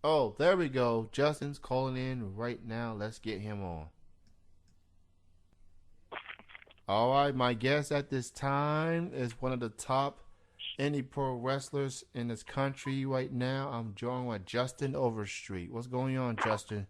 Oh, there we go. Justin's calling in right now. Let's get him on. All right, my guest at this time is one of the top indie pro wrestlers in this country right now. I'm joined with Justin Overstreet. What's going on, Justin?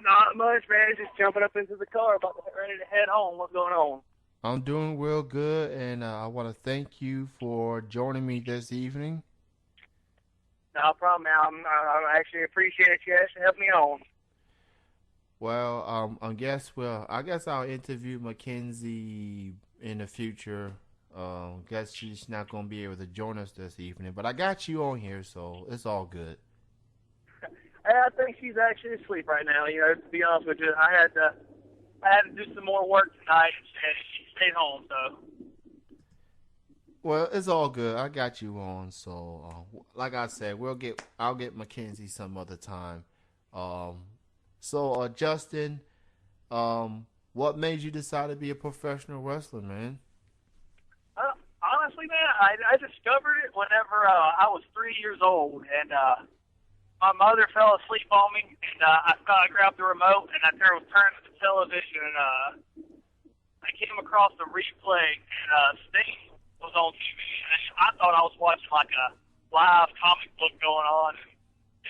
Not much, man. Just jumping up into the car, about to get ready to head home. What's going on? I'm doing real good, and I want to thank you for joining me this evening. No problem, man. I actually appreciate you actually helping me on. Well, I guess I'll interview Mackenzie in the future. Guess she's not gonna be able to join us this evening, but I got you on here, so it's all good. Hey, I think she's actually asleep right now. To be honest with you, I had to do some more work tonight, and she stayed home. So, Well, it's all good. I got you on, so like I said, I'll get Mackenzie some other time. Um, Justin, what made you decide to be a professional wrestler, man? honestly, man, I discovered it whenever I was 3 years old, and my mother fell asleep on me, and I grabbed the remote and I turned to the television, and I came across the replay, and Sting was on TV, and I thought I was watching like a live comic book going on. And,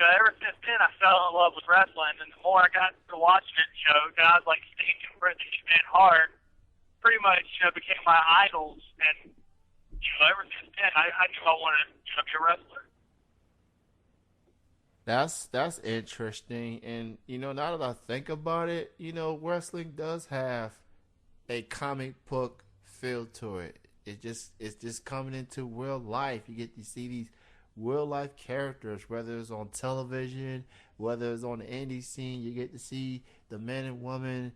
ever since then, I fell in love with wrestling, and the more I got to watching it, guys like Sting and Bret the Hitman Hart pretty much, became my idols, and ever since then, I knew I wanted to be a wrestler. That's interesting, and now that I think about it, wrestling does have a comic book feel to it. It's just coming into real life. You get to see these real life characters, whether it's on television, whether it's on the indie scene. You get to see the men and women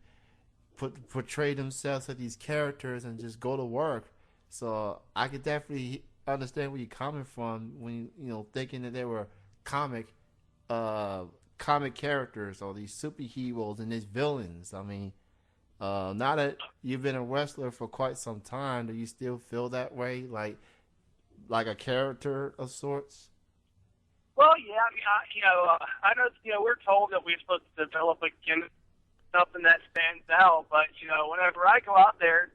portray themselves as these characters and just go to work. So I could definitely understand where you're coming from when thinking that they were comic uh comic characters or these superheroes and these villains. I mean, now that you've been a wrestler for quite some time, do you still feel that way, like a character of sorts? Well, yeah, I mean, I know, we're told that we're supposed to develop a gimmick, something that stands out, but, whenever I go out there,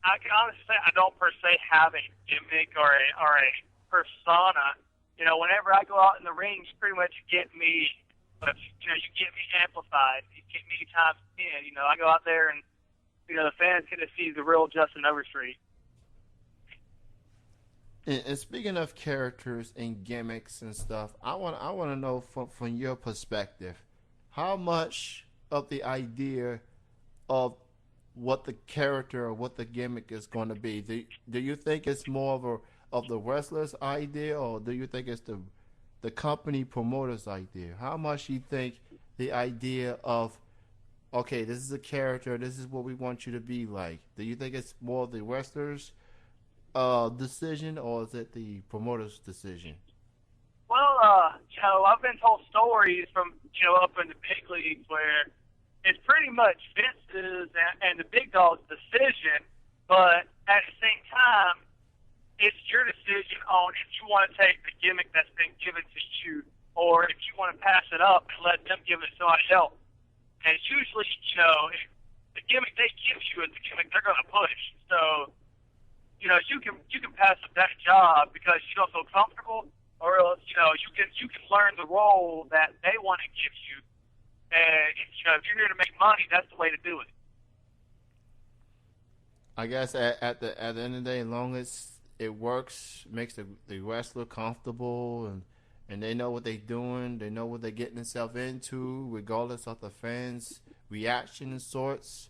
I can honestly say I don't per se have a gimmick or a persona. Whenever I go out in the ring, you pretty much get me, but, you get me amplified. You get me times 10. I go out there and, the fans get to see the real Justin Overstreet. And speaking of characters and gimmicks and stuff, I want to know from your perspective, how much of the idea of what the character or what the gimmick is going to be, do you think it's more of the wrestler's idea, or do you think it's the company promoter's idea? How much do you think the idea of, okay, this is a character, this is what we want you to be like? Do you think it's more the wrestler's decision, or is it the promoter's decision? Well, I've been told stories from, up in the big leagues where it's pretty much Vince's and the big dog's decision, but at the same time, it's your decision on if you want to take the gimmick that's been given to you, or if you want to pass it up and let them give it to somebody else. And it's usually, if the gimmick they give you is the gimmick they're going to push. So, you can pass up that job because you don't feel comfortable, or else you can learn the role that they want to give you. And if you're here to make money, that's the way to do it. I guess at the end of the day, as long as it works, makes the wrestler comfortable, and they know what they're doing, they know what they're getting themselves into, regardless of the fans' reaction and sorts,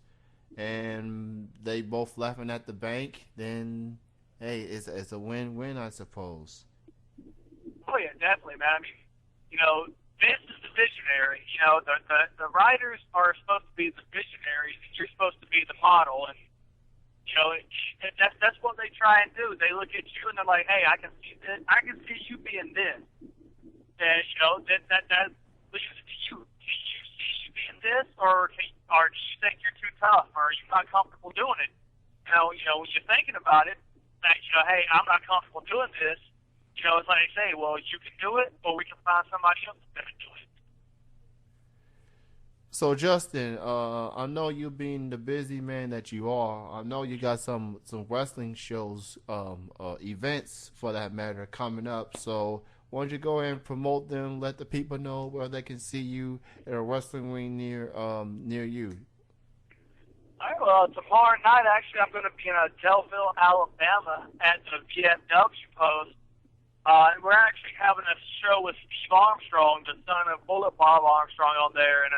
and they both laughing at the bank, then hey, it's a win-win, I suppose. Oh yeah, definitely, man. I mean, Vince is the visionary. The writers are supposed to be the visionaries, and you're supposed to be the model. And that's what they try and do. They look at you and they're like, "Hey, I can see this. I can see you being this." And that leaves it to you. Do you see you being this, or do you think you're too tough, or are you not comfortable doing it? When you're thinking about it, that hey, I'm not comfortable doing this. It's like they say, well, you can do it, or we can find somebody else that's going to do it. So Justin, I know you being the busy man that you are, I know you got some wrestling shows, events for that matter, coming up. So why don't you go ahead and promote them? Let the people know where they can see you at a wrestling ring near you. All right, well, tomorrow night, actually, I'm going to be in Delville, Alabama at the VFW post. And we're actually having a show with Steve Armstrong, the son of Bullet Bob Armstrong, on there. And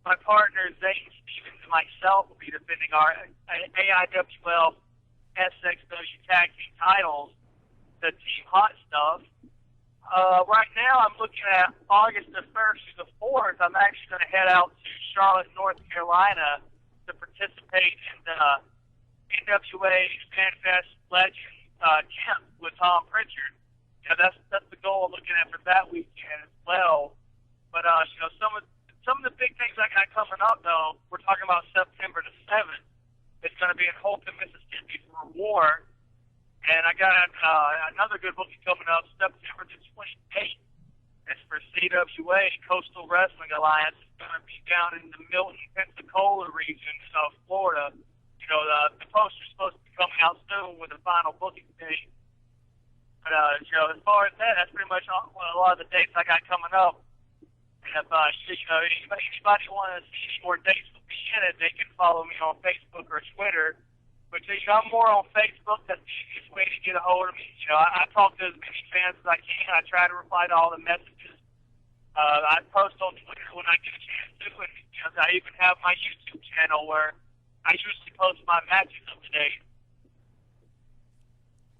my partner, Zane Stevens, and myself will be defending our AIWL SXW tag team titles, the Team Hot Stuff. Right now, I'm looking at August the 1st through the 4th. I'm actually going to head out to Charlotte, North Carolina to participate in the NWA FanFest Legend camp with Tom Pritchard. That's the goal I'm looking at for that weekend as well. But some of the big things I got coming up though, we're talking about September the 7th. It's going to be in Holton, Mississippi for War, and I got another good booking coming up September the 28th. It's for CWA Coastal Wrestling Alliance. It's going to be down in the Milton, Pensacola region of Florida. The poster's supposed to be coming out soon with the final booking date. But, as far as that, that's pretty much a lot of the dates I got coming up. And if, anybody want to see any more dates with me in it, they can follow me on Facebook or Twitter. But, I'm more on Facebook. That's the easiest way to get a hold of me. I talk to as many fans as I can. I try to reply to all the messages. I post on Twitter when I get a chance to. And, I even have my YouTube channel where I usually post my matches of the day.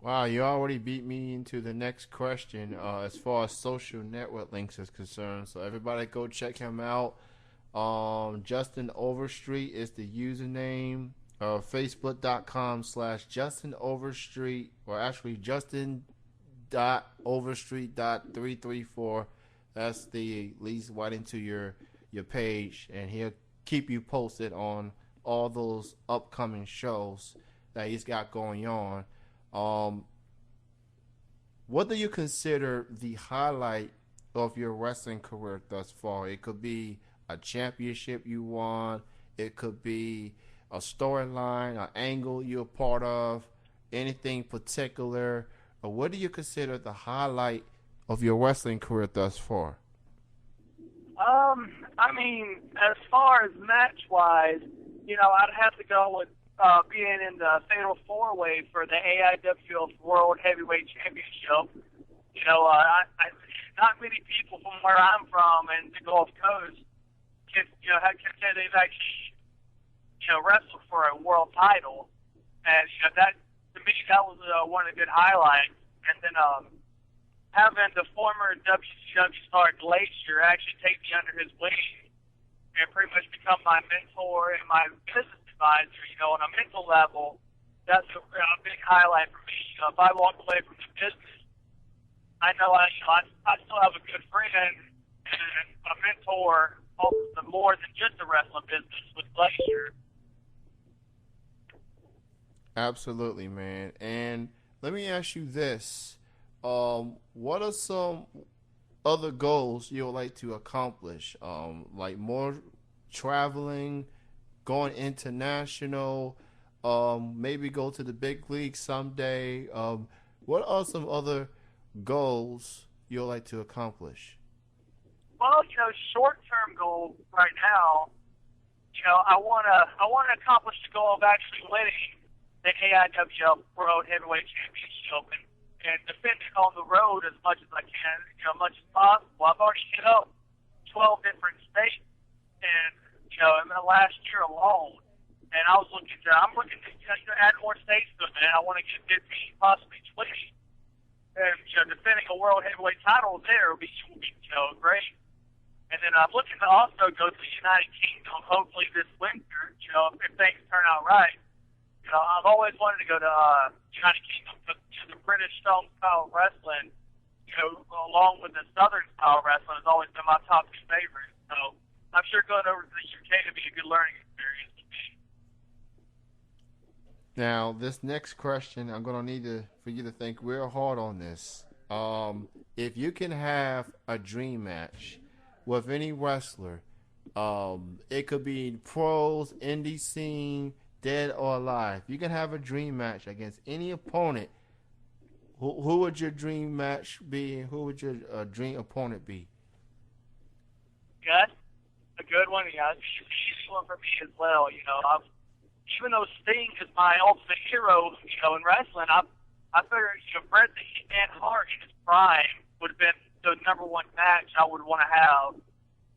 Wow, you already beat me into the next question as far as social network links is concerned. So everybody go check him out. Justin Overstreet is the username. Facebook.com/Justin Overstreet, or actually Justin.Overstreet.334. That's the leads right into your page, and he'll keep you posted on all those upcoming shows that he's got going on. What do you consider the highlight of your wrestling career thus far? It could be a championship you won. It could be a storyline, an angle you're a part of, anything particular. Or what do you consider the highlight of your wrestling career thus far? As far as match-wise, I'd have to go with being in the Fatal 4-Way for the AIWF World Heavyweight Championship. Not many people from where I'm from and the Gulf Coast can say they've actually, wrestled for a world title. And, that, to me, that was one of the good highlights. And then having the former WCW star Glacier actually take me under his wing and pretty much become my mentor and my business advisor, on a mental level, that's a big highlight for me. If I walk away from the business, I know I still have a good friend and a mentor, more than just a wrestling business with Glacier. Absolutely, man. And let me ask you this. What are some other goals you would like to accomplish? Like more traveling, going international, maybe go to the big league someday. What are some other goals you'd like to accomplish? Well, short-term goal right now, I want to accomplish the goal of actually winning the AIWF World Heavyweight Championship and defend it on the road as much as I can, as much as possible. I've already hit up 12 different states, and in the last year alone, and I'm looking to add more states to it. And I want to get 15, possibly 20, and defending a world heavyweight title there would be great. And then I'm looking to also go to the United Kingdom, hopefully this winter, if things turn out right. I've always wanted to go to United Kingdom because the British style wrestling, along with the Southern style wrestling, has always been my top two favorites. So I'm sure going over to the UK would be a good learning experience to me. Now, this next question, I'm going to need for you to think real hard on this. If you can have a dream match with any wrestler, it could be pros, indie scene, dead or alive. You can have a dream match against any opponent. Who would your dream match be? Who would your dream opponent be? Good, a good one. Yeah, it's an easy one for me as well. Even though Sting is my ultimate hero, in wrestling, I figured, Bret the Hitman Hart in his prime would have been the number one match I would want to have.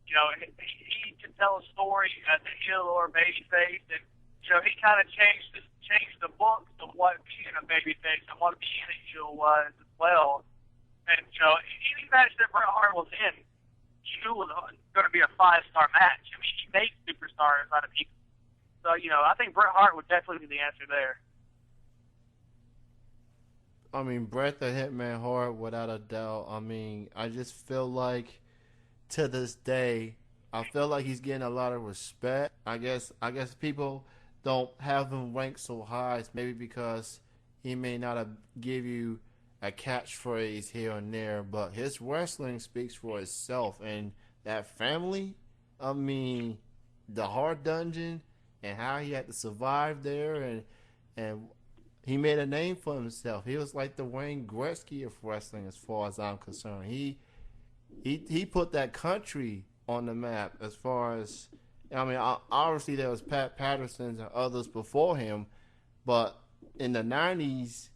He could tell a story as a heel or a babyface, and he kind of changed the books of what being a babyface and what being a heel was as well. And any match that Bret Hart was in, you knew was going to be a 5-star match. I mean, he made superstars out of people. So I think Bret Hart would definitely be the answer there. I mean, Bret the Hitman Hart, without a doubt. I mean, I just feel like to this day, I feel like he's getting a lot of respect. I guess people don't have him ranked so high. It's maybe because he may not have give you a catchphrase here and there, but his wrestling speaks for itself. And that family, I mean, the Hart Dungeon and how he had to survive there, and he made a name for himself. He was like the Wayne Gretzky of wrestling, as far as I'm concerned. He put that country on the map. As far as, I mean, obviously there was Pat Patterson's and others before him, but in the '90s,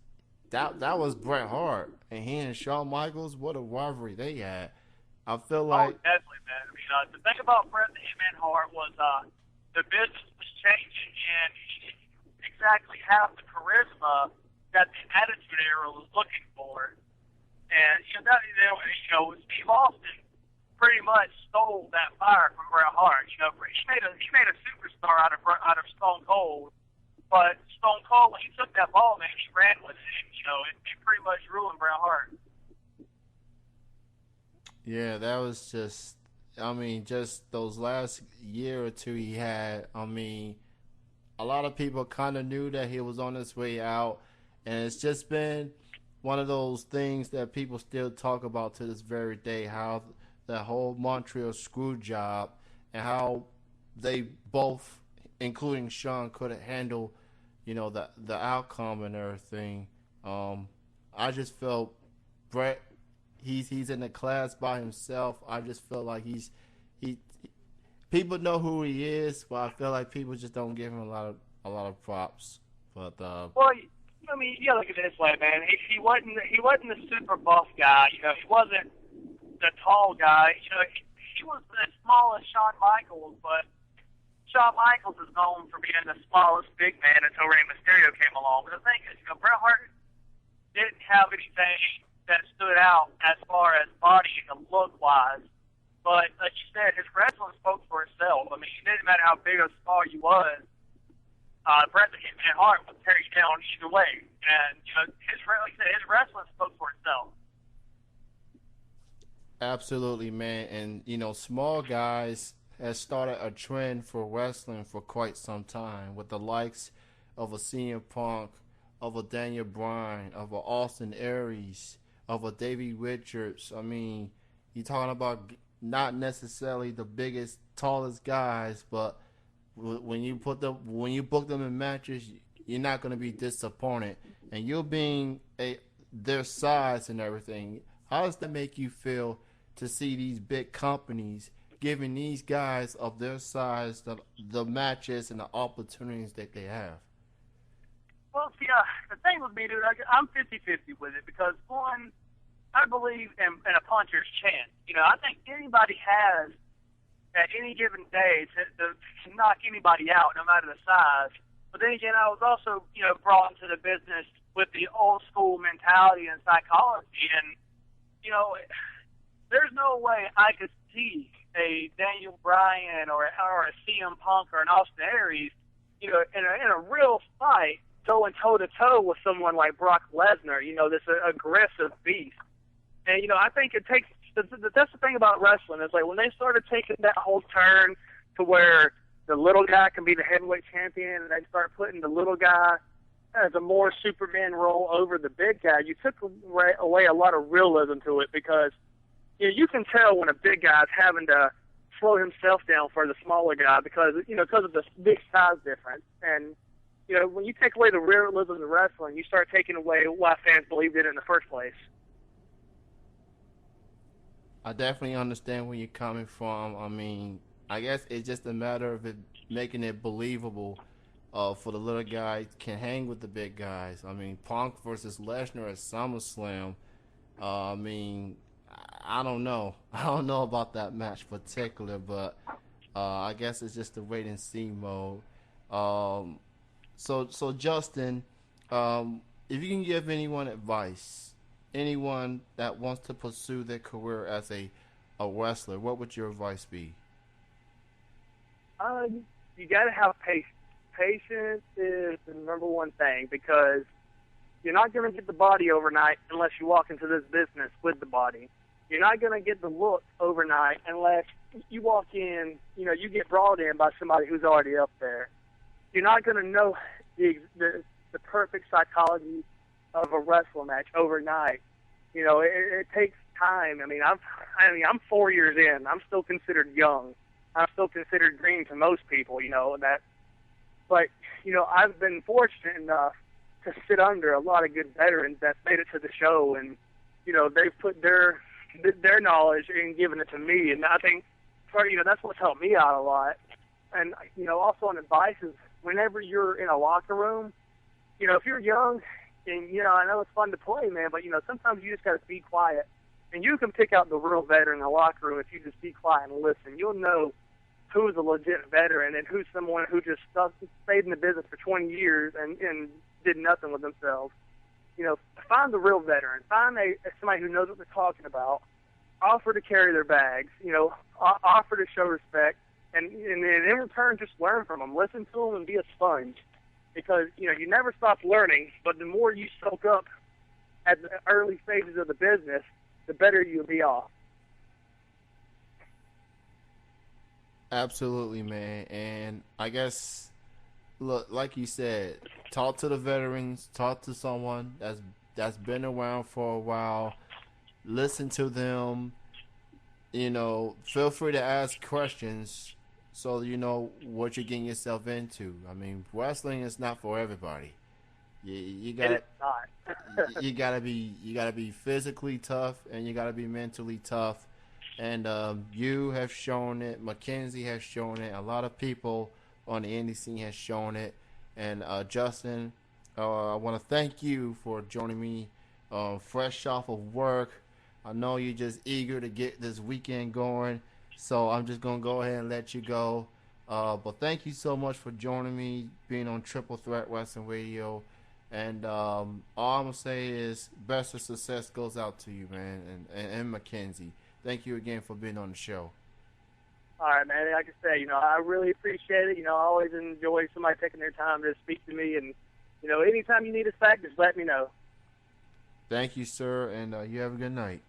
that was Bret Hart, and he and Shawn Michaels, what a rivalry they had. I feel like definitely, man. I mean, the thing about Bret the Hitman Hart was the business was changing, and he didn't exactly have the charisma that the Attitude Era was looking for. And Steve Austin pretty much stole that fire from Bret Hart. He made a superstar out of Stone Cold, but Stone Cold, when he took that ball, man, he ran with it. It pretty much ruined Bret Hart. yeah, that was just. I mean, just those last year or two he had. I mean, a lot of people kind of knew that he was on his way out, and it's just been one of those things that people still talk about to this very day, how the whole Montreal screw job and how they both, including Sean, couldn't handle, the outcome and everything. I just felt Bret, he's in a class by himself. I just feel like he people know who he is, but I feel like people just don't give him a lot of props. But well, I mean, you gotta look at it this way, man. He wasn't the super buff guy. He wasn't the tall guy. He was as small as Shawn Michaels, but Shawn Michaels is known for being the smallest big man until Rey Mysterio came along. But the thing is, Bret Hart didn't have anything that stood out as far as body and look-wise. But like you said, his wrestling spoke for itself. I mean, it didn't matter how big or small you was. Bret the Hitman Hart would tear you down either way. And, like I said, his wrestling spoke for itself. absolutely, man. And, small guys has started a trend for wrestling for quite some time with the likes of a CM Punk, of a Daniel Bryan, of a Austin Aries, of a Davey Richards. I mean, you're talking about not necessarily the biggest, tallest guys, but when you book them in matches, you're not going to be disappointed. And you're being their size and everything. How does that make you feel to see these big companies giving these guys of their size the matches and the opportunities that they have? Well, see, the thing with me, dude, I'm 50-50 with it because, one, I believe in a puncher's chance. I think anybody has, at any given day, to knock anybody out, no matter the size. But then again, I was also, brought into the business with the old school mentality and psychology. And, there's no way I could see a Daniel Bryan or a CM Punk or an Austin Aries, in a real fight, going toe-to-toe with someone like Brock Lesnar, this aggressive beast. And, I think it takes, that's the thing about wrestling, is like when they started taking that whole turn to where the little guy can be the heavyweight champion, and they start putting the little guy as a more Superman role over the big guy, you took away a lot of realism to it because you can tell when a big guy's having to slow himself down for the smaller guy because of the big size difference. And when you take away the realism of wrestling, you start taking away why fans believed it in the first place. I definitely understand where you're coming from. I mean, I guess it's just a matter of it making it believable for the little guys can hang with the big guys. I mean, Punk versus Lesnar at SummerSlam. I mean, I don't know. I don't know about that match particular, but I guess it's just a wait and see mode. So Justin, if you can give anyone advice, anyone that wants to pursue their career as a wrestler, what would your advice be? You got to have patience. Patience is the number one thing because you're not going to get the body overnight unless you walk into this business with the body. You're not going to get the look overnight unless you walk in, you get brought in by somebody who's already up there. You're not going to know the perfect psychology of a wrestling match overnight. It takes time. I mean, I'm 4 years in. I'm still considered young. I'm still considered green to most people. But I've been fortunate enough to sit under a lot of good veterans that made it to the show, and they've put their knowledge and given it to me, and I think that's what's helped me out a lot. And also on advice is whenever you're in a locker room, if you're young, and I know it's fun to play, man, but sometimes you just got to be quiet, and you can pick out the real veteran in the locker room if you just be quiet and listen. You'll know who's a legit veteran and who's someone who just stayed in the business for 20 years and did nothing with themselves. Find the real veteran. Find somebody who knows what they're talking about. Offer to carry their bags. Offer to show respect, and in return, just learn from them. Listen to them and be a sponge, because you never stop learning. But the more you soak up at the early stages of the business, the better you'll be off. Absolutely, man. And I guess, look, like you said, talk to the veterans, talk to someone that's been around for a while, listen to them, feel free to ask questions so you know what you're getting yourself into. I mean, wrestling is not for everybody. You got you gotta be physically tough, and you gotta be mentally tough. And you have shown it. Mackenzie has shown it. A lot of people on the indie scene has shown it. And Justin, I want to thank you for joining me fresh off of work. I know you're just eager to get this weekend going, so I'm just going to go ahead and let you go. But thank you so much for joining me, being on Triple Threat Wrestling Radio. And all I'm going to say is best of success goes out to you, man, and Mackenzie. Thank you again for being on the show. All right, man. Like I said, I really appreciate it. I always enjoy somebody taking their time to speak to me. And, anytime you need us back, just let me know. Thank you, sir, and you have a good night.